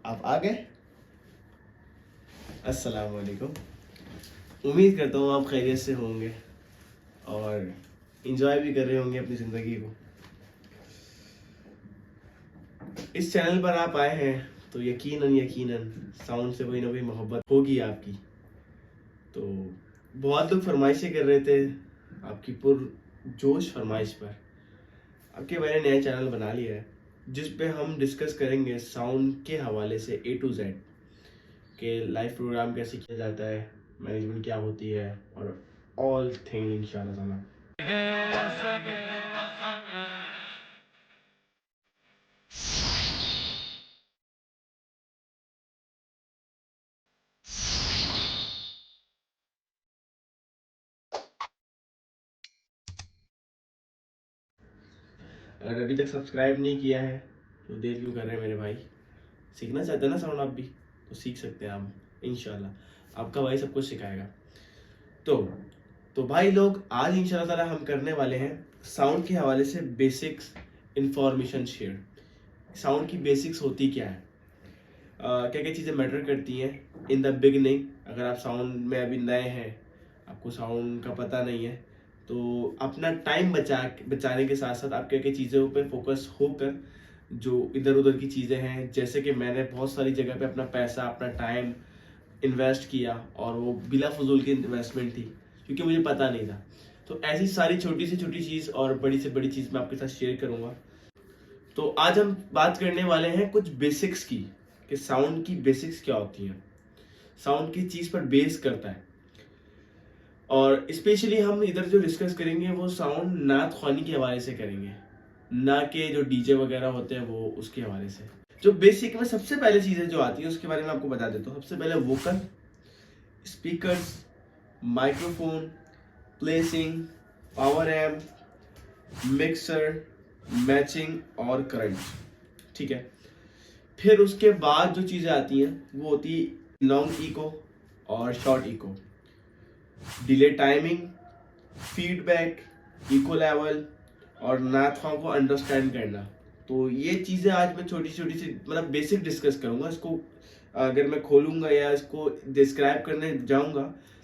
आप आ गए। अस्सलाम वालेकुम। उम्मीद करता हूँ आप खैरियत से होंगे और इंजॉय भी कर रहे होंगे अपनी ज़िंदगी को। इस चैनल पर आप आए हैं तो यकीनन यकीनन साउंड से कोई ना कोई मोहब्बत होगी आपकी। तो बहुत लोग फरमाइशें कर रहे थे आपकी पुरजोश फरमाइश पर। आपके मैंने नया चैनल बना लिया है जिस पे हम डिस्कस करेंगे साउंड के हवाले से A to Z के लाइव प्रोग्राम कैसे किया जाता है, मैनेजमेंट क्या होती है और ऑल थिंग इंशाल्लाह ताला। अगर अभी तक सब्सक्राइब नहीं किया है तो देर क्यों कर रहे हैं मेरे भाई। सीखना चाहते हैं ना साउंड आप भी, तो सीख सकते हैं आप इंशाल्लाह। आपका भाई सब कुछ सिखाएगा। तो तो भाई लोग, आज इंशाल्लाह ताला हम करने वाले हैं साउंड के हवाले से बेसिक्स इंफॉर्मेशन शेयर। साउंड की बेसिक्स होती क्या है, क्या क्या चीज़ें मैटर करती हैं इन द बिगनिंग। अगर आप साउंड में अभी नए हैं, आपको साउंड का पता नहीं है, तो अपना टाइम बचाने के साथ साथ आप क्या क्या चीज़ों पे फोकस होकर जो इधर उधर की चीज़ें हैं, जैसे कि मैंने बहुत सारी जगह पे अपना पैसा अपना टाइम इन्वेस्ट किया और वो बिला फजूल की इन्वेस्टमेंट थी क्योंकि मुझे पता नहीं था। तो ऐसी सारी छोटी से छोटी चीज़ और बड़ी से बड़ी चीज़ मैं आपके साथ शेयर करूँगा। तो आज हम बात करने वाले हैं कुछ बेसिक्स की, कि साउंड की बेसिक्स क्या होती हैं, साउंड की चीज़ पर बेस करता है। और स्पेशली हम इधर जो डिस्कस करेंगे वो साउंड नात ख्वानी के हवाले से करेंगे, ना कि जो डीजे वगैरह होते हैं वो उसके हवाले से। जो बेसिक में सबसे पहले चीज़ें जो आती है उसके बारे में आपको बता देता हूँ। सबसे पहले vocal, speakers, microphone, placing, power amp, mixer, matching और करंट। ठीक है। फिर उसके बाद जो चीज़ें आती हैं वो होती है लॉन्ग इको और short echo, delay timing, feedback, echo level और नाथों को अंडरस्टैंड करना। तो ये चीज़ें आज मैं छोटी छोटी सी मतलब बेसिक डिस्कस करूँगा। इसको अगर मैं खोलूँगा या इसको डिस्क्राइब करने जाऊँगा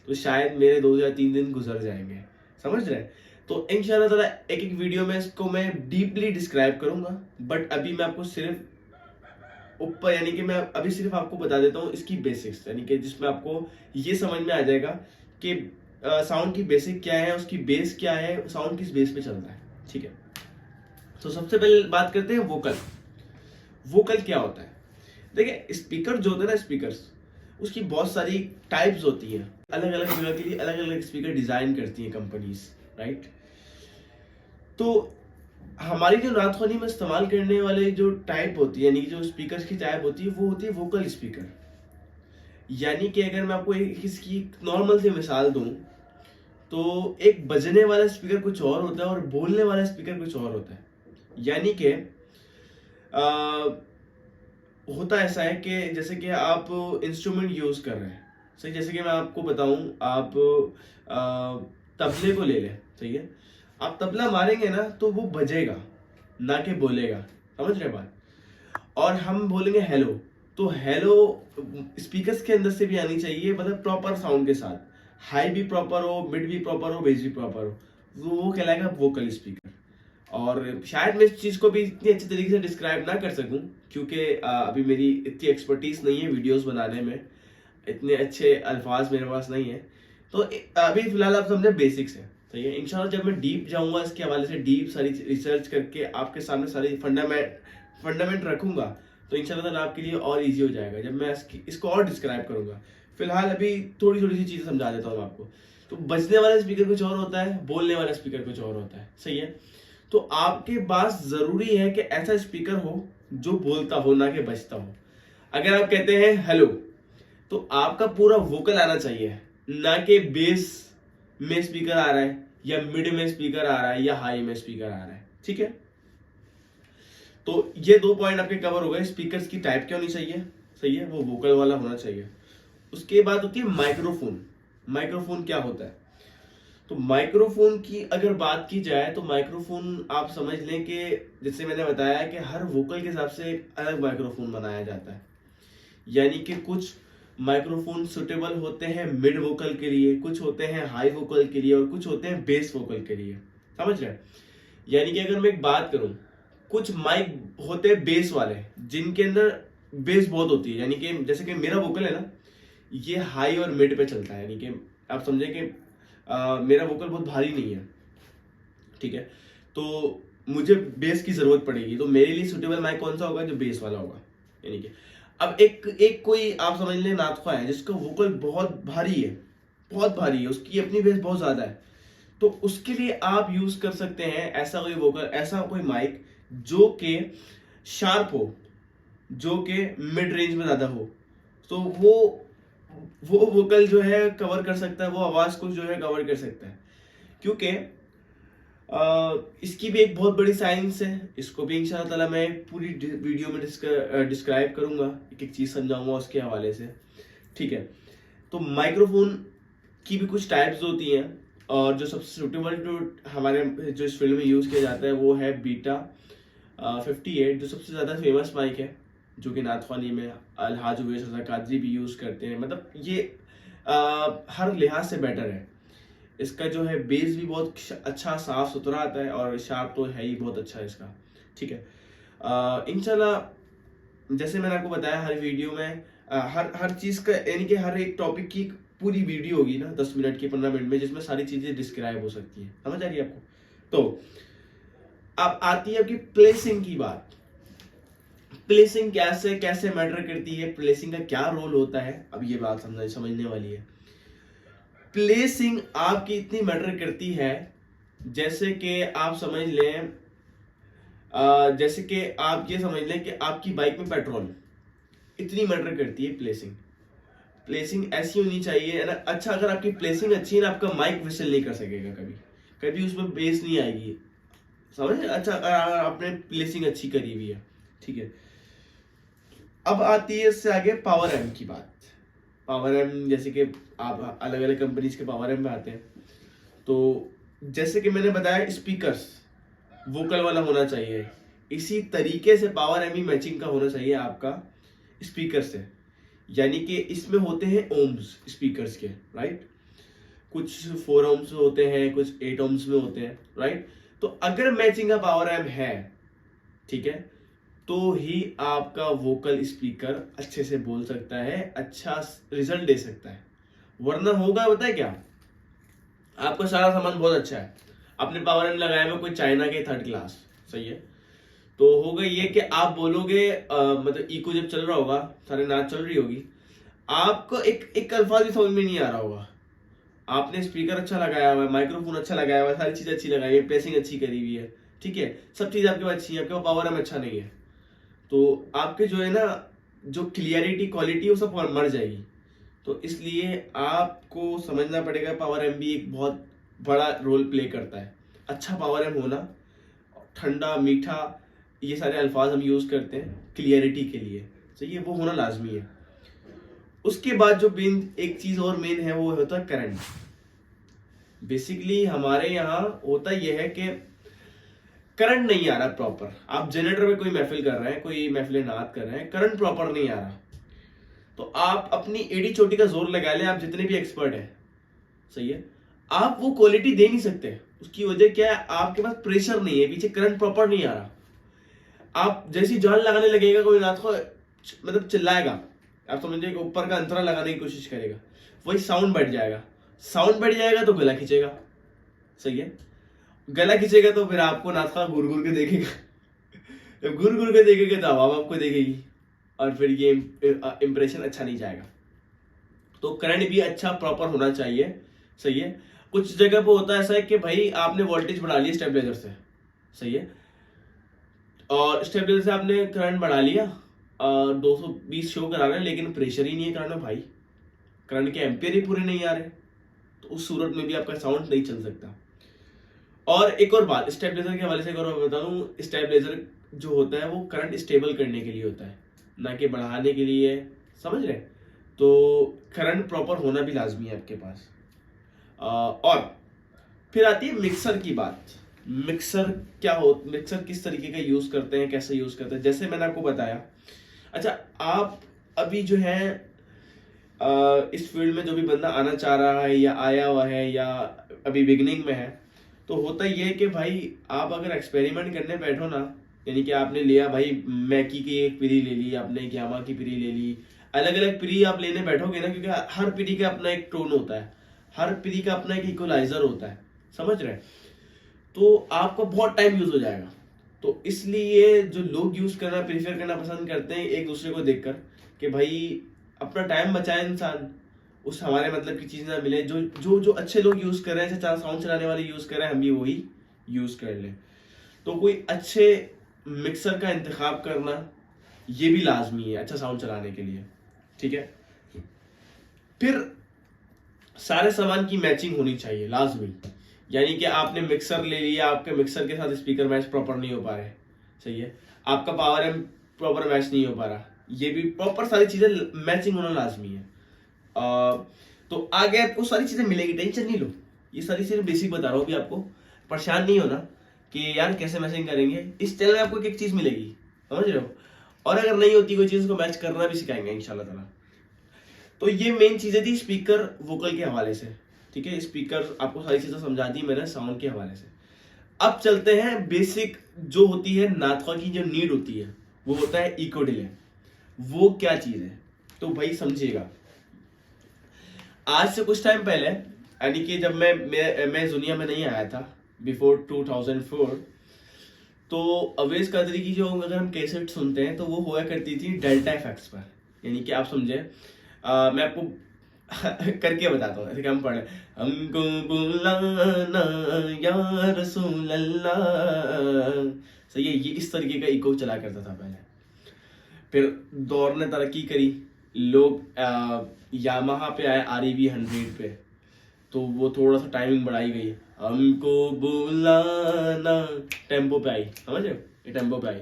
तो शायद मेरे 2 या 3 दिन गुजर जाएंगे, समझ रहे हैं। तो इंशाल्लाह ताला एक एक वीडियो में इसको मैं डीपली डिस्क्राइब करूँगा। बट अभी मैं आपको सिर्फ ऊपर यानी कि मैं अभी सिर्फ आपको बता देता हूँ इसकी बेसिक्स, यानी कि जिसमें आपको ये समझ में आ जाएगा कि साउंड की बेसिक क्या है, उसकी बेस क्या है, साउंड किस बेस पे चलता है। ठीक है। तो सबसे पहले बात करते हैं वोकल। वोकल क्या होता है? देखिए, स्पीकर जो होते हैं ना, स्पीकर्स, उसकी बहुत सारी टाइप्स होती हैं। अलग अलग जगह के लिए अलग अलग स्पीकर डिजाइन करती हैं कंपनीज, राइट। तो हमारी जो नाथवानी में इस्तेमाल करने वाले जो टाइप होती है, यानी कि जो स्पीकर की टाइप होती है, वो होती है वोकल स्पीकर। यानी कि अगर मैं आपको इसकी नॉर्मल सी मिसाल दूं तो एक बजने वाला स्पीकर कुछ और होता है और बोलने वाला स्पीकर कुछ और होता है। यानी कि होता ऐसा है कि जैसे कि आप इंस्ट्रूमेंट यूज कर रहे हैं, सही। जैसे कि मैं आपको बताऊं, आप तबले को ले लें, सही है। आप तबला मारेंगे ना तो वो बजेगा, ना कि बोलेगा, समझ रहे बात। और हम बोलेंगे हेलो, तो हेलो स्पीकर्स के अंदर से भी आनी चाहिए, मतलब प्रॉपर साउंड के साथ। हाई भी प्रॉपर हो, मिड भी प्रॉपर हो, बेस भी प्रॉपर हो, तो वो कहलाएगा वोकल स्पीकर। और शायद मैं इस चीज को भी इतनी अच्छी तरीके से डिस्क्राइब ना कर सकूं क्योंकि अभी मेरी इतनी एक्सपर्टीज नहीं है वीडियोस बनाने में, इतने अच्छे अल्फाज मेरे पास नहीं है। तो अभी फिलहाल आप समझे बेसिक्स है, सही है। इंशाल्लाह जब मैं डीप जाऊंगा इसके हवाले से, डीप सारी रिसर्च करके आपके सामने सारी फंडामेंट रखूंगा, तो इंशाल्लाह ताला आपके लिए और इजी हो जाएगा जब मैं इसको और डिस्क्राइब करूंगा। फिलहाल अभी थोड़ी थोड़ी सी चीजें समझा देता हूँ आपको। तो बजने वाला स्पीकर कुछ और होता है, बोलने वाला स्पीकर कुछ और होता है, सही है। तो आपके पास जरूरी है कि ऐसा स्पीकर हो जो बोलता हो, ना कि बजता हो। अगर आप कहते हैं हेलो, तो आपका पूरा वोकल आना चाहिए, ना कि बेस में स्पीकर आ रहा है या मिड में स्पीकर आ रहा है या हाई में स्पीकर आ रहा है, ठीक है। तो ये 2 पॉइंट आपके कवर हो गए। स्पीकर्स की टाइप क्या होनी चाहिए, सही है, वो वोकल वाला होना चाहिए। उसके बाद होती है माइक्रोफोन। माइक्रोफोन क्या होता है? तो माइक्रोफोन की अगर बात की जाए तो माइक्रोफोन आप समझ लें कि जैसे मैंने बताया कि हर वोकल के हिसाब से एक अलग माइक्रोफोन बनाया जाता है। यानी कि कुछ माइक्रोफोन सुटेबल होते हैं मिड वोकल के लिए, कुछ होते हैं हाई वोकल के लिए और कुछ होते हैं बेस वोकल के लिए, समझ रहे हैं। यानी कि अगर मैं एक बात करूं, कुछ माइक होते हैं बेस वाले जिनके अंदर बेस बहुत होती है, यानी कि जैसे कि मेरा वोकल है ना, ये हाई और मिड पे चलता है, यानी कि आप समझे कि मेरा वोकल बहुत भारी नहीं है, ठीक है। तो मुझे बेस की जरूरत पड़ेगी, तो मेरे लिए सुटेबल माइक कौन सा होगा, जो बेस वाला होगा। यानी कि अब एक कोई आप समझ लें नाथखा है जिसका वोकल बहुत भारी है, बहुत भारी है, उसकी अपनी बेस बहुत ज्यादा है, तो उसके लिए आप यूज कर सकते हैं ऐसा कोई वोकल, ऐसा कोई माइक जो के शार्प हो, जो के मिड रेंज में ज्यादा हो, तो वो वोकल जो है कवर कर सकता है, वो आवाज को जो है कवर कर सकता है। क्योंकि इसकी भी एक बहुत बड़ी साइंस है, इसको भी इंशाल्लाह ताला मैं पूरी वीडियो में डिस्क्राइब करूंगा, एक एक चीज समझाऊंगा उसके हवाले से, ठीक है। तो माइक्रोफोन की भी कुछ टाइप्स होती हैं, और जो सबसे सुटेबल जो हमारे जो इस फील्ड में यूज किया जाता है वो है बीटा 58, जो सबसे ज्यादा फेमस माइक है, जो कि नाथखानी में अलहाज उवैस रज़ा कादरी भी यूज करते हैं। मतलब ये हर लिहाज से बेटर है, इसका जो है बेस भी बहुत अच्छा साफ सुथरा आता है, और शार्प तो है ही बहुत अच्छा है इसका, ठीक है। इंशाल्लाह जैसे मैंने आपको बताया, हर वीडियो में हर चीज का, यानी कि हर एक टॉपिक की पूरी वीडियो होगी ना 10 मिनट की, 15 मिनट में, जिसमें सारी चीजें डिस्क्राइब हो सकती है, समझ आ रही है आपको। तो अब आती है आपकी प्लेसिंग की बात। प्लेसिंग कैसे कैसे मैटर करती है, प्लेसिंग का क्या रोल होता है, अब ये बात समझने वाली है। प्लेसिंग आपकी इतनी मैटर करती है, जैसे कि आप समझ लें, जैसे कि आप ये समझ लें कि आपकी बाइक में पेट्रोल, इतनी मैटर करती है प्लेसिंग। प्लेसिंग ऐसी होनी चाहिए है ना, अच्छा अगर आपकी प्लेसिंग अच्छी है ना, आपका माइक विसल नहीं कर सकेगा कभी, कभी उसमें बेस नहीं आएगी, समझ। अच्छा अगर आपने प्लेसिंग अच्छी करी हुई है, ठीक है। अब आती है इससे आगे पावर एम्प की बात। पावर एम्प जैसे कि आप अलग अलग कंपनीज के पावर एम्प आते हैं, तो जैसे कि मैंने बताया स्पीकर्स वोकल वाला होना चाहिए, इसी तरीके से पावर एम्प भी मैचिंग का होना चाहिए आपका स्पीकर से। यानी कि इसमें होते हैं ओम्स स्पीकर्स के, राइट, कुछ 4 ओम्स में होते हैं, कुछ 8 ओम्स में होते हैं, राइट। तो अगर मैचिंग का पावर एम्प है, ठीक है, तो ही आपका वोकल स्पीकर अच्छे से बोल सकता है, अच्छा रिजल्ट दे सकता है। वरना होगा पता है क्या, आपका सारा सामान बहुत अच्छा है, आपने पावर एम्प लगाया हुआ कोई चाइना के 3rd क्लास, सही है, तो होगा ये कि आप बोलोगे मतलब इको जब चल रहा होगा, सारे नाच चल रही होगी, आपको एक अल्फाज भी समझ में नहीं आ रहा होगा। आपने स्पीकर अच्छा लगाया हुआ है, माइक्रोफोन अच्छा लगाया हुआ है, सारी चीज अच्छी लगाई है, प्लेसिंग अच्छी करी हुई है, ठीक है, सब चीज आपके पास अच्छी है, आपके पास पावर एम्प अच्छा नहीं है, तो आपके जो है ना, जो क्लियरिटी क्वालिटी वो सब मर जाएगी। तो इसलिए आपको समझना पड़ेगा, पावर एम्प भी एक बहुत बड़ा रोल प्ले करता है। अच्छा पावर एम्प होना, ठंडा मीठा, ये सारे अल्फाज हम यूज करते हैं क्लियरिटी के लिए, तो ये वो होना लाजमी है। उसके बाद जो मेन एक चीज और मेन है, वो होता है करंट। बेसिकली हमारे यहाँ होता यह है कि करंट नहीं आ रहा प्रॉपर, आप जनरेटर में कोई महफिल कर रहे हैं, कोई महफिल नात कर रहे हैं, करंट प्रॉपर नहीं आ रहा, तो आप अपनी एड़ी चोटी का जोर लगा लें, आप जितने भी एक्सपर्ट हैं, सही है, आप वो क्वालिटी दे नहीं सकते। उसकी वजह क्या है, आपके पास प्रेशर नहीं है, पीछे करंट प्रॉपर नहीं आ रहा। आप जैसी जान लगाने लगेगा कोई रात को, मतलब चिल्लाएगा, आप समझिए ऊपर का अंतरा लगाने की कोशिश करेगा, वही साउंड बढ़ जाएगा, साउंड बढ़ जाएगा तो गला खींचेगा, सही है, गला खींचेगा तो फिर आपको नाथखा घूर घूर के देखेगा, जब घूर घूर के देखेगा तो आवाज आपको देखेगी, और फिर ये इंप्रेशन अच्छा नहीं जाएगा। तो करंट भी अच्छा प्रॉपर होना चाहिए, सही है। कुछ जगह पे होता है ऐसा है कि भाई आपने वोल्टेज बढ़ा लिया स्टेबलाइजर से, सही है, और स्टेबलाइजर से आपने करंट बढ़ा लिया, 220 शो करा रहे हैं, लेकिन प्रेशर ही नहीं है करंट में भाई, करंट के एम्पियर ही पूरे नहीं आ रहे, तो उस सूरत में भी आपका साउंड नहीं चल सकता। और एक और बात स्टेबलाइजर के हवाले से, एक और मैं बता दूं, स्टेबलाइजर जो होता है वो करंट स्टेबल करने के लिए होता है, ना कि बढ़ाने के लिए, समझ रहे। तो करंट प्रॉपर होना भी लाजमी है आपके पास। और फिर आती है मिक्सर की बात। मिक्सर क्या हो, मिक्सर किस तरीके का यूज करते हैं, कैसे यूज करते हैं, जैसे मैंने आपको बताया। अच्छा, आप अभी जो है इस फील्ड में जो भी बंदा आना चाह रहा है या आया हुआ है या अभी बिगनिंग में है, तो होता ये है कि भाई आप अगर एक्सपेरिमेंट करने बैठो ना, यानी कि आपने लिया भाई मैकी की एक पीढ़ी ले ली, आपने यामा की पीढ़ी ले ली, अलग अलग पीढ़ी आप लेने बैठोगे ना, क्योंकि हर पीढ़ी का अपना एक टोन होता है, हर पीढ़ी का अपना एक इक्वलाइजर होता है, समझ रहे हैं? तो आपको बहुत टाइम यूज हो जाएगा। तो इसलिए जो लोग यूज करना प्रीफर करना पसंद करते हैं एक दूसरे को देखकर कि भाई अपना टाइम बचाए इंसान, उस हमारे मतलब की चीज ना मिले, जो जो जो अच्छे लोग यूज कर रहे हैं, चाहे साउंड चलाने वाले यूज कर रहे हैं, हम भी वही यूज कर लें। तो कोई अच्छे मिक्सर का इंतखाब करना ये भी लाजमी है अच्छा साउंड चलाने के लिए, ठीक है? फिर सारे सामान की मैचिंग होनी चाहिए लाजमी, यानी कि आपने मिक्सर ले लिया, आपके मिक्सर के साथ स्पीकर मैच प्रॉपर नहीं हो पा रहे, सही है, आपका पावर एम्प प्रॉपर मैच नहीं हो पा रहा, ये भी प्रॉपर सारी चीजें मैचिंग होना लाजमी है। तो आगे आपको सारी चीजें मिलेगी, टेंशन नहीं लो, ये सारी चीजें बेसिक बता रहा हूँ अभी आपको, परेशान नहीं होना कि यार कैसे मैचिंग करेंगे। इस चैनल में आपको एक एक चीज मिलेगी, समझ रहे हो? और अगर नहीं होती कोई चीज को मैच करना भी सिखाएंगे इंशाल्लाह ताला। तो ये मेन चीजें थी स्पीकर वोकल के हवाले से, ठीक है? स्पीकर आपको सारी चीजें समझा दी मैंने साउंड के हवाले से। अब चलते हैं बेसिक जो होती है नाथवा की जो नीड होती है, वो होता है इको डिले। वो क्या चीज है तो भाई समझिएगा। आज से कुछ टाइम पहले, यानी कि जब मैं दुनिया में नहीं आया था, बिफोर 2004, तो अवेज कादरी की जो अगर हम कैसेट सुनते हैं तो वो हुआ करती थी डेल्टा एफएक्स पर, यानी कि आप समझे, मैं आपको करके बताता हूँ, ऐसे हम पढ़े, हमको बुलाना या रसूल अल्लाह, सही है, ये इस तरीके का इको चला करता था पहले। फिर दौर ने तरक्की करी, लोग यामाहा पे आए REV 100 पे, तो वो थोड़ा सा टाइमिंग बढ़ाई गई, हमको बुलाना टेम्पो पे आई, समझ रहे हो, ये टेम्पो पे आई।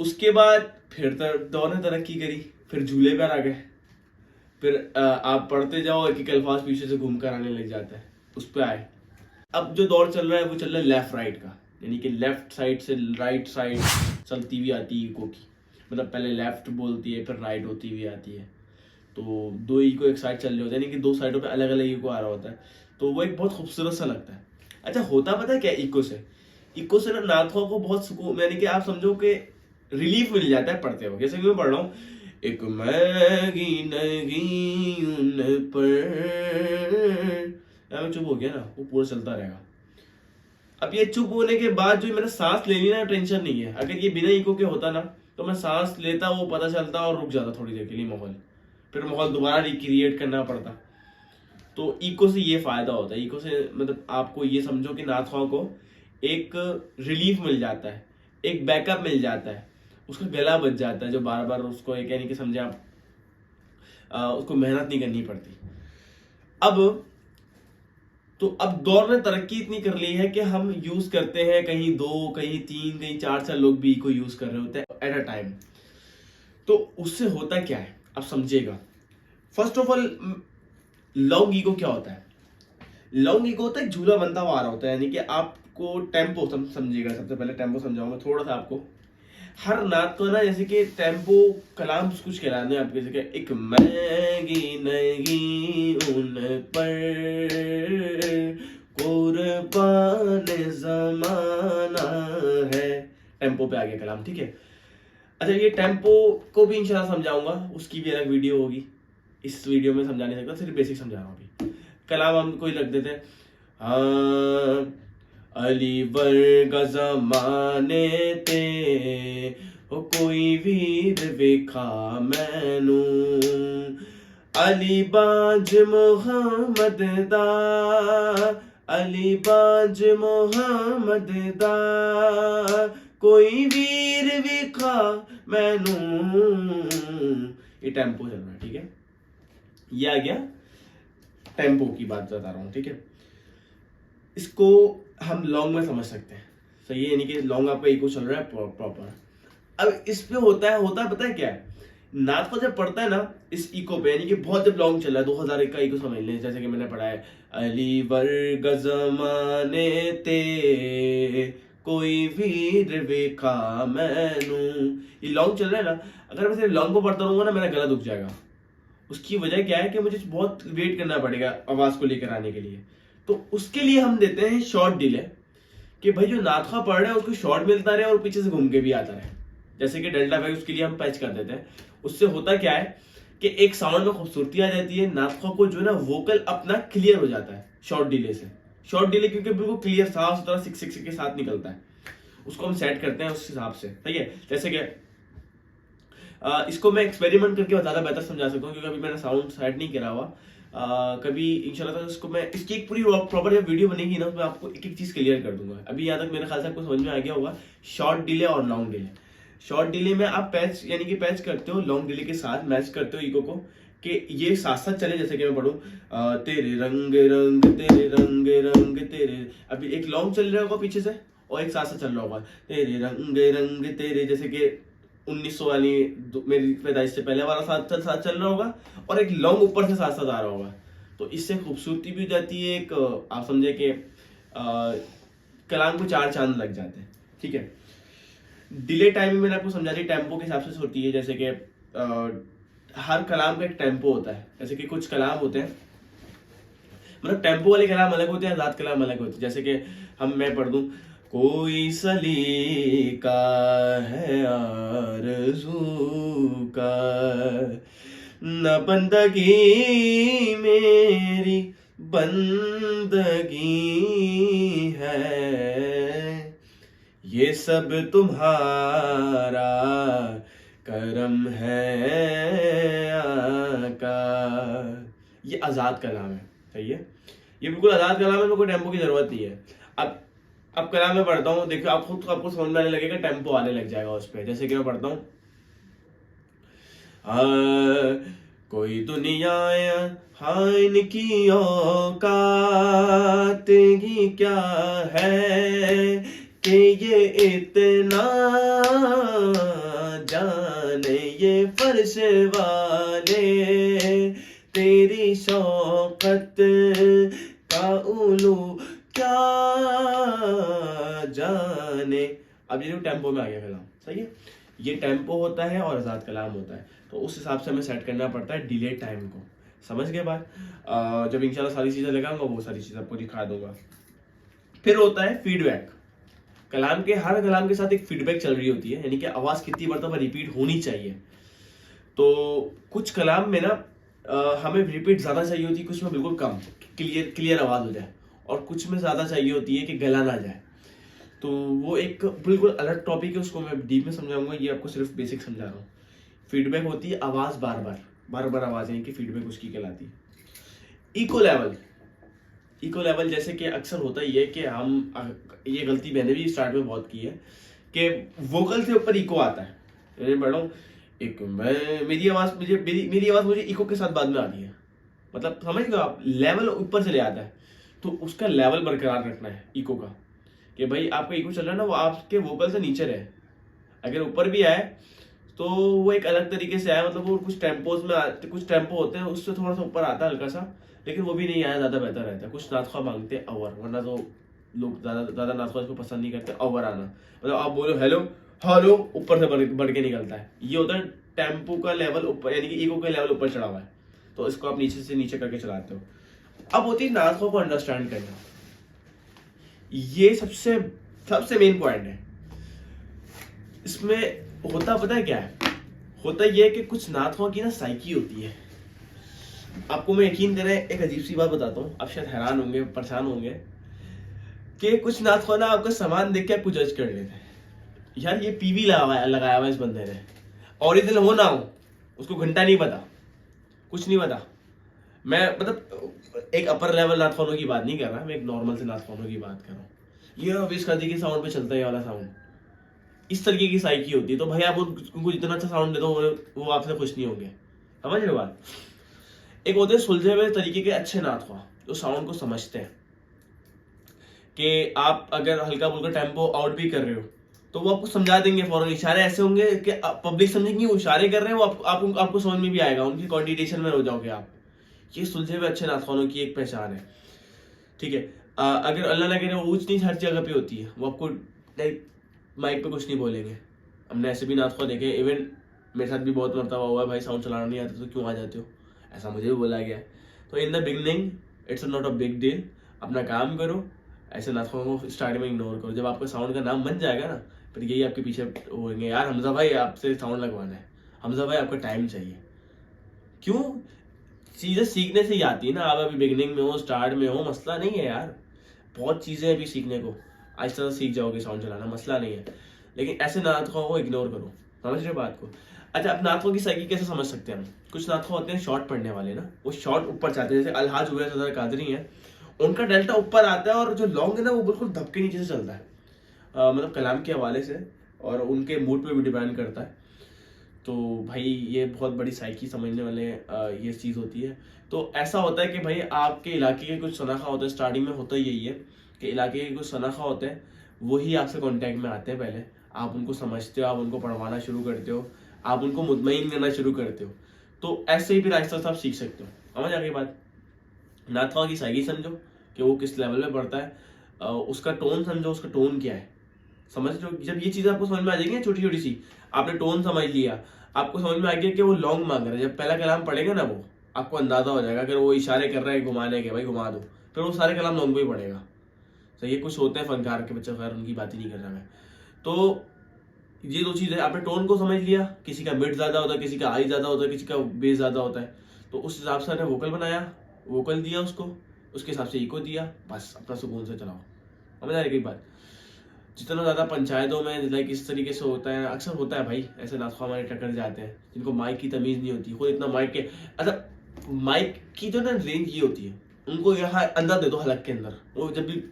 उसके बाद फिर दौर ने तरक्की करी, फिर झूले पर आ गए, फिर आप पढ़ते जाओ एक एक अल्फाज पीछे से घूम कर आने लग जाता है, उस पर आए। अब जो दौर चल रहा है वो चल रहा है लेफ्ट राइट का, यानी कि लेफ्ट साइड से राइट साइड चलती हुई आती है इको की, मतलब पहले लेफ्ट बोलती है फिर राइट होती हुई आती है, तो दो इको एक साइड चल रहे होते हैं, यानी कि दो साइडों पे अलग अलग इको आ रहा होता है, तो वो एक बहुत खूबसूरत सा लगता है। अच्छा होता पता है क्या इको से ना नाथों को बहुत सुकून, यानी कि आप समझो कि रिलीफ मिल जाता है पढ़ते हो, जैसे कि मैं पढ़ रहा हूँ, एक मैगी नगी उन पर, मैं चुप हो गया ना, वो पूरा चलता रहेगा। अब ये चुप होने के बाद जो मैंने सांस ले ली ना, टेंशन नहीं है। अगर ये बिना इको के होता ना तो मैं सांस लेता, वो पता चलता और रुक जाता थोड़ी देर के लिए माहौल, फिर माहौल दोबारा रिक्रिएट करना पड़ता। तो इको से ये फायदा होता है, इको से मतलब आपको ये समझो कि नाथवा को एक रिलीफ मिल जाता है, एक बैकअप मिल जाता है, उसका गला बच जाता है, जो बार बार उसको एक यानी कि समझे आप उसको मेहनत नहीं करनी पड़ती। अब दौर ने तरक्की इतनी कर ली है कि हम यूज करते हैं कहीं 2 कहीं 3 कहीं 4 लोग भी इको यूज कर रहे होते हैं एट अ टाइम। तो उससे होता क्या है अब समझिएगा। First of all long ego क्या होता है? लॉन्ग ईगो होता है झूला बनता हुआ आ रहा होता है, यानी कि आपको टेम्पो समझिएगा, सबसे पहले टेम्पो समझाऊंगा थोड़ा सा आपको। हर नात को ना जैसे कि टेम्पो कलाम कुछ कहलाने आपके, जैसे कि एक मैगी नगी उन पर कुर्बान जमाना है, टेम्पो पे आ गया कलाम, ठीक है। अच्छा ये टेम्पो को भी इंशाल्लाह समझाऊंगा, उसकी भी अलग वीडियो होगी, इस वीडियो में समझा नहीं सकता, सिर्फ बेसिक समझा रहा हूँ अभी। कलाम हम कोई लग देते हैं, हाँ अली वर्गा जमाने ते ओ कोई वीर वेखा मैनू, अली बाज मोहम्मद दा, अली बाज मोहम्मद दा, कोई वीर वेखा मैनू। ये टेम्पो चल रहा है, ठीक है, ये आ गया टेम्पो की बात बता रहा हूँ, ठीक है। इसको हम लॉन्ग में समझ सकते हैं, सही है, यानी कि लॉन्ग आपका इको चल रहा है प्रॉपर। अब इस पे होता है पता है क्या है, नाथ को जब पढ़ता है ना इस इको पे, यानी कि बहुत जब लॉन्ग चल रहा है 2001 का इको समझ लें, जैसे कि मैंने पढ़ा है अली वर्ग जमाने ते कोई वीर वेखा मैनू। ये लॉन्ग चल रहा है ना, अगर मैं सिर्फ लॉन्ग को पढ़ता रहूंगा ना मेरा गला दुख जाएगा। उसकी वजह क्या है कि मुझे बहुत वेट करना पड़ेगा आवाज को लेकर आने के लिए। तो उसके लिए हम देते हैं शॉर्ट डिले, कि भाई जो नाथखा पढ़ रहे हैं उसको शॉर्ट मिलता रहे और पीछे से घूम के भी आता रहे। जैसे कि डेल्टा वैक्स, उसके लिए हम पैच कर देते हैं। उससे होता क्या है कि एक साउंड में खूबसूरती आ जाती है, नाथखा को जो है ना वोकल अपना क्लियर हो जाता है शॉर्ट डिले से। शॉर्ट डिले क्योंकि बिल्कुल क्लियर साफ सुथरा 6 के साथ निकलता है, उसको हम सेट करते हैं उस हिसाब से, ठीक है। जैसे कि इसको मैं एक्सपेरिमेंट करके ज्यादा बेहतर समझा सकता हूँ, क्योंकि अभी मैंने साउंड सेट नहीं करा हुआ। कभी इंशाल्लाह ताला इसको मैं, इसकी एक पूरी प्रॉपर जब वीडियो बनेगी ना, उसमें आपको एक एक चीज क्लियर कर दूंगा। अभी यहाँ तक मेरे ख्याल से आपको समझ में आ गया होगा शॉर्ट डिले और लॉन्ग डिले। शॉर्ट डिले में आप पैच यानी कि पैच करते हो लॉन्ग डिले के साथ, मैच करते हो इको को, कि ये साथ साथ चले। जैसे कि मैं पढ़ूं तेरे रंग रंग तेरे रंग रंग तेरे, अभी एक लॉन्ग चल रहा होगा पीछे से और एक साथ साथ चल रहा होगा तेरे रंग रंग तेरे, जैसे कि 1900 वाली मेरी पैदाइश से पहले वाला साथ साथ चल रहा होगा और एक लॉन्ग ऊपर से साथ साथ आ रहा होगा। तो इससे खूबसूरती भी हो जाती है, एक आप समझे कि कलाम को 4 चांद लग जाते हैं, ठीक है। डिले टाइम मैंने आपको समझा दी टेम्पो के हिसाब से होती है। जैसे कि हर कलाम का एक टेम्पो होता है। जैसे कि कुछ कलाम होते हैं, मतलब टेम्पो वाले कलाम अलग होते हैं, आजाद कलाम अलग होते हैं। जैसे कि मैं पढ़ दूं, कोई सलीका है आरज़ू का, न बंदगी मेरी बंदगी है, ये सब तुम्हारा करम है आका। ये आजाद कलाम है, सही है। ये बिल्कुल आजाद कलाम है, कोई टेम्पो की जरूरत नहीं है। अब कलाम में पढ़ता हूँ, देखिए आपको समझ में आने लगेगा, टेम्पो आने लग जाएगा उस पर। जैसे कि मैं पढ़ता हूँ, कोई दुनिया हाँ इनकी औकात ही क्या है कि ये इतना जाने ये फर्श वाले, तेरी शौकत का उलू क्या जाने। अब ये टेम्पो में आ गया कलाम, सही है। ये टेम्पो होता है और आजाद कलाम होता है, तो उस हिसाब से हमें सेट करना पड़ता है डिले टाइम को। समझ गए बात? जब इंशाल्लाह सारी चीजें लगाऊंगा वो सारी चीजें आपको दिखा दूंगा। फिर होता है फीडबैक। कलाम के हर कलाम के साथ एक फीडबैक चल रही होती है, यानी कि आवाज कितनी मरतबा रिपीट होनी चाहिए। तो कुछ कलाम में ना हमें रिपीट ज्यादा चाहिए होती है, कुछ में बिल्कुल कम, क्लियर आवाज हो जाए, और कुछ में ज्यादा चाहिए होती है कि गला ना जाए। तो वो एक बिल्कुल अलग टॉपिक है, उसको मैं डीप में समझाऊंगा, ये आपको सिर्फ बेसिक समझा रहा हूँ। फीडबैक होती है आवाज बार बार आवाज है कि फीडबैक उसकी कहलाती है। इको लेवल जैसे कि अक्सर होता ही है कि हम, ये गलती मैंने भी स्टार्ट में बहुत की है कि वोकल से ऊपर इको आता है। मैंने पढ़ा हूँ एक मेरी आवाज मुझे इको के साथ बाद में आती है, मतलब समझ गए आप, लेवल ऊपर चले आता है। तो उसका लेवल बरकरार रखना है इको का, कि भाई आपका इको चल रहा है ना वो आपके वोकल से नीचे रहे। अगर ऊपर भी आए तो वो एक अलग तरीके से आए, मतलब वो कुछ टेम्पोज में आते, कुछ टेम्पो होते हैं उससे थोड़ा सा ऊपर आता है हल्का सा, लेकिन वो भी नहीं आया ज्यादा बेहतर रहता है। कुछ नाथखा मांगते हैं अवर, वरना तो लोग ज्यादा नाथखा इसको पसंद नहीं करते अवर आना, मतलब आप बोलो हेलो हेलो ऊपर से बढ़ के निकलता है। ये होता है टेम्पो का लेवल ऊपर, यानी कि इको का लेवल ऊपर चढ़ा हुआ है, तो इसको आप नीचे से नीचे करके चलाते हो। अब होती है नाथखा को अंडरस्टैंड करना, ये सबसे मेन पॉइंट है। इसमें होता पता है क्या है, होता ये है कि कुछ नाथखा की ना साइकी होती है। आपको मैं यकीन करें एक अजीब सी बात बताता हूँ, आप शायद हैरान होंगे, परेशान होंगे, कि कुछ नाथखा ना आपका सामान देख के आपको जज कर लेते हैं, यार ये पीवी लगाया हुआ इस बंदे ने, ओरिजिनल हो ना हो उसको घंटा नहीं पता, कुछ नहीं पता। मैं मतलब एक अपर लेवल नाथखानों की बात नहीं कर रहा, मैं एक नॉर्मल से नाथखानों की बात कर रहा हूँ। ये अविश खादी की साउंड पे चलता है ये वाला साउंड, इस तरीके की साइकी होती है। तो भाई आप उनको जितना अच्छा साउंड दे दो वो आपसे खुश नहीं होंगे, समझ रहे हो बात? एक होते हैं सुलझे हुए तरीके के अच्छे नाथखा जो साउंड को समझते हैं, कि आप अगर हल्का फुल्का टेम्पो आउट भी कर रहे हो तो वो आपको समझा देंगे फौरन, इशारे ऐसे होंगे कि पब्लिक समझेंगे वो इशारे कर रहे हैं, वो आपको समझ में भी आएगा, उनकी कोऑर्डिनेशन में हो जाओगे आप। ये सुलझे हुए अच्छे नाथखानों की एक पहचान है, ठीक है। अगर अल्लाह ना करे ऊंच नीच हर जगह पे होती है, वो आपको लाइक माइक पे कुछ नहीं बोलेंगे। हमने ऐसे भी नाथ को देखे, इवन मेरे साथ भी बहुत मरतबा हुआ है, भाई साउंड चलाना नहीं आता तो क्यों आ जाते हो, ऐसा मुझे भी बोला गया है। तो in the beginning it's not a big deal, अपना काम करो, ऐसे नाथों को स्टार्टिंग में इग्नोर करो। जब आपका साउंड का नाम बन जाएगा ना, फिर यही आपके पीछे होंगे, यार हमजा भाई आपसे साउंड लगवाना है, हमजा भाई आपका टाइम चाहिए। क्यों? चीज़ें सीखने से ही आती है ना। आप अभी बिगनिंग में हो, स्टार्ट में हो, मसला नहीं है यार, बहुत चीज़ें अभी सीखने को, आहिस्ता सीख जाओगे साउंड चलाना, मसला नहीं है। लेकिन ऐसे नाटकों को इग्नोर करो, समझ रहे बात को। अच्छा, अब नाटकों की साइकी कैसे समझ सकते हैं हम? कुछ नाटक होते हैं शॉर्ट पढ़ने वाले ना, वो शॉर्ट ऊपर चाहते हैं, जैसे अलहाज उवैस हज़रत कादरी हैं, उनका डेल्टा ऊपर आता है और जो लॉन्ग है ना वो बिल्कुल धक्के नीचे से चलता है, मतलब कलाम के हवाले से, और उनके मूड पे भी डिपेंड करता है। तो भाई ये बहुत बड़ी साइकी समझने वाले ये चीज़ होती है। तो ऐसा होता है कि भाई आपके इलाके के कुछ शनाखा होते हैं, स्टार्टिंग में होता यही है कि इलाके के कुछ शनाखा होते हैं, वही आपसे कांटेक्ट में आते हैं। पहले आप उनको समझते हो, आप उनको पढ़वाना शुरू करते हो, आप उनको मुतमईन करना शुरू करते हो, तो ऐसे ही फिर आहिस्ता आहिस्ता आप सीख सकते हो। समझ आ गई बात? नाथवा की साइकी समझो कि वो किस लेवल में पढ़ता है, उसका टोन समझो, उसका टोन क्या है, समझ रहे हो? जब ये चीज़ आपको समझ में आ जाएगी, छोटी छोटी सी, आपने टोन समझ लिया, आपको समझ में आ गया कि वो लॉन्ग मांग रहा है, जब पहला कलाम पढ़ेगा ना वो आपको अंदाजा हो जाएगा। अगर वो इशारे कर रहा है घुमाने के, भाई घुमा दो, फिर वो सारे कलाम लॉन्ग पे ही पढ़ेगा। सही है, कुछ होते हैं फनकार के बच्चे, खैर उनकी बात ही नहीं कर रहा मैं। तो ये दो चीज़ें, आपने टोन को समझ लिया, किसी का मिड ज़्यादा होता है, किसी का हाई ज़्यादा होता है, किसी का बेस ज़्यादा होता है, तो उस हिसाब से आपने वोकल बनाया, वोकल दिया उसको, उसके हिसाब से इको दिया, बस अपना सुकून से चलाओ। समझ आ रही बात? जितना ज़्यादा पंचायतों में लाइक इस तरीके से होता है, अक्सर होता है भाई, ऐसे नाखा हमारे टक्कर जाते हैं जिनको माइक की तमीज़ नहीं होती, खुद इतना माइक के, अच्छा माइक की जो ना रेंज ये होती है, उनको यहाँ अंदर दे दो हलक के अंदर, वो जब भी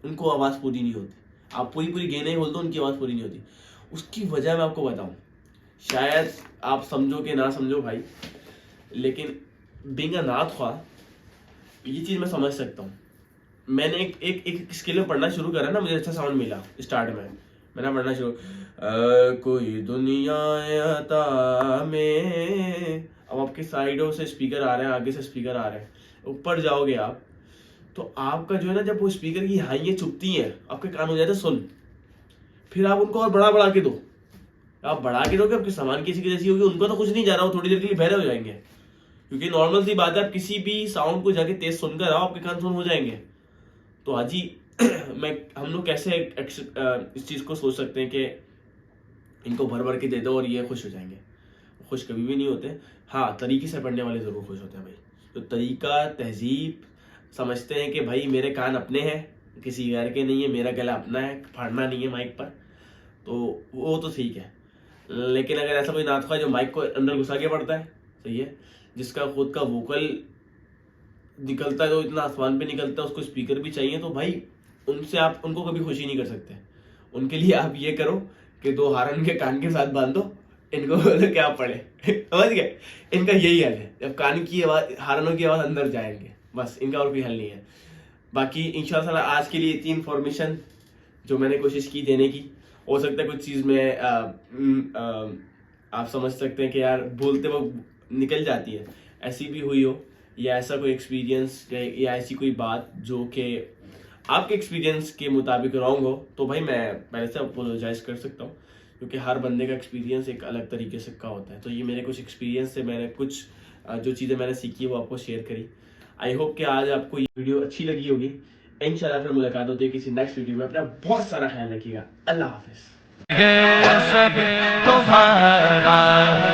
उनको आवाज़ पूरी नहीं होती, आप पूरी पूरी गेने बोल दो, उनकी आवाज़ पूरी नहीं होती। उसकी वजह मैं आपको बताऊँ, शायद आप समझो कि ना समझो भाई, लेकिन बीइंग अ नाखा ये चीज़ मैं समझ सकता हूँ। मैंने एक स्किल में पढ़ना शुरू करा ना, मुझे अच्छा साउंड मिला स्टार्ट में, मैंने पढ़ना शुरू कोई दुनिया अता में, अब आपके साइडों से स्पीकर आ रहे हैं, आगे से स्पीकर आ रहे हैं, ऊपर जाओगे आप तो आपका जो है ना, जब वो स्पीकर की हाइयाँ चुभती हैं आपके कान हो जाते सुन, फिर आप उनको और बढ़ा के दो, आप बढ़ा के दोगे, आपके सामान किसी की जैसी होगी, उनको तो कुछ नहीं जा रहा, वो थोड़ी देर के लिए बहरे हो जाएंगे, क्योंकि नॉर्मल सी बात है, आप किसी भी साउंड को जाके तेज सुनकर आओ, आपके कान सुन हो जाएंगे। तो हाजी हम लोग कैसे इस चीज़ को सोच सकते हैं कि इनको भर भर के दे दो और ये खुश हो जाएंगे? खुश कभी भी नहीं होते। हाँ, तरीके से पढ़ने वाले ज़रूर खुश होते हैं भाई, तो तरीका तहजीब समझते हैं कि भाई मेरे कान अपने हैं, किसी गैर के नहीं है, मेरा गला अपना है, फाड़ना नहीं है माइक पर, तो वो तो ठीक है। लेकिन अगर ऐसा कोई नाथ जो माइक को अंदर घुसा के पढ़ता है, सही है, जिसका खुद का वोकल निकलता है तो इतना आसमान पे निकलता है, उसको स्पीकर भी चाहिए, तो भाई उनसे आप उनको कभी खुशी नहीं कर सकते। उनके लिए आप ये करो कि दो हारन के कान के साथ बांध दो, इनको बोलो क्या पढ़े समझ गए? इनका यही हल है, जब कान की आवाज, हारनों की आवाज अंदर जाएंगे, बस इनका और कोई हल नहीं है। बाकी इंशाल्लाह आज के लिए इतनी इन्फॉर्मेशन जो मैंने कोशिश की देने की, हो सकता है कुछ चीज़ में आप समझ सकते हैं कि यार बोलते वक्त निकल जाती है, ऐसी भी हुई हो, या ऐसा कोई एक्सपीरियंस या ऐसी कोई बात जो कि आपके एक्सपीरियंस के मुताबिक रॉन्ग हो, तो भाई मैं पहले से अपोलोजाइज कर सकता हूँ, क्योंकि हर बंदे का एक्सपीरियंस एक अलग तरीके से का होता है। तो ये मेरे कुछ एक्सपीरियंस से मैंने कुछ जो चीज़ें मैंने सीखी है वो आपको शेयर करी। आई होप कि आज आपको ये वीडियो अच्छी लगी होगी। इंशाल्लाह फिर मुलाकात होती है किसी नेक्स्ट वीडियो में। अपना बहुत सारा ख्याल रखिएगा। अल्लाह हाफिज़। तुम्हारा